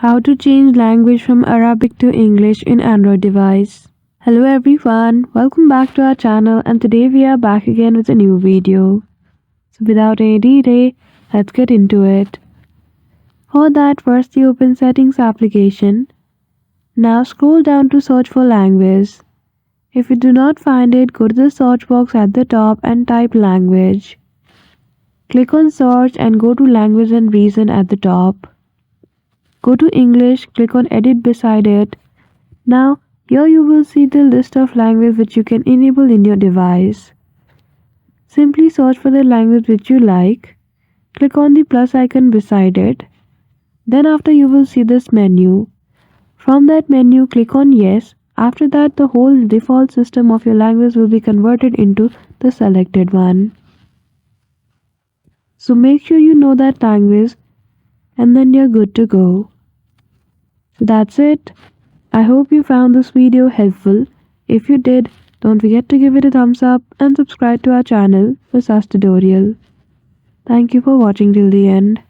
How to change language from Arabic to English in Android device. Hello everyone, welcome back to our channel and today we are back again with a new video. So without any delay, let's get into it. For that, first you open Settings application. Now scroll down to search for language. If you do not find it, go to the search box at the top and type language. Click on search and go to language and region at the top. Go to English, click on edit beside it. Now, here you will see the list of languages which you can enable in your device. Simply search for the language which you like. Click on the plus icon beside it. Then after you will see this menu. From that menu, click on yes. After that, the whole default system of your language will be converted into the selected one. So make sure you know that language and then you're good to go. So that's it. I hope you found this video helpful. If you did, don't forget to give it a thumbs up and subscribe to our channel for such tutorial. Thank you for watching till the end.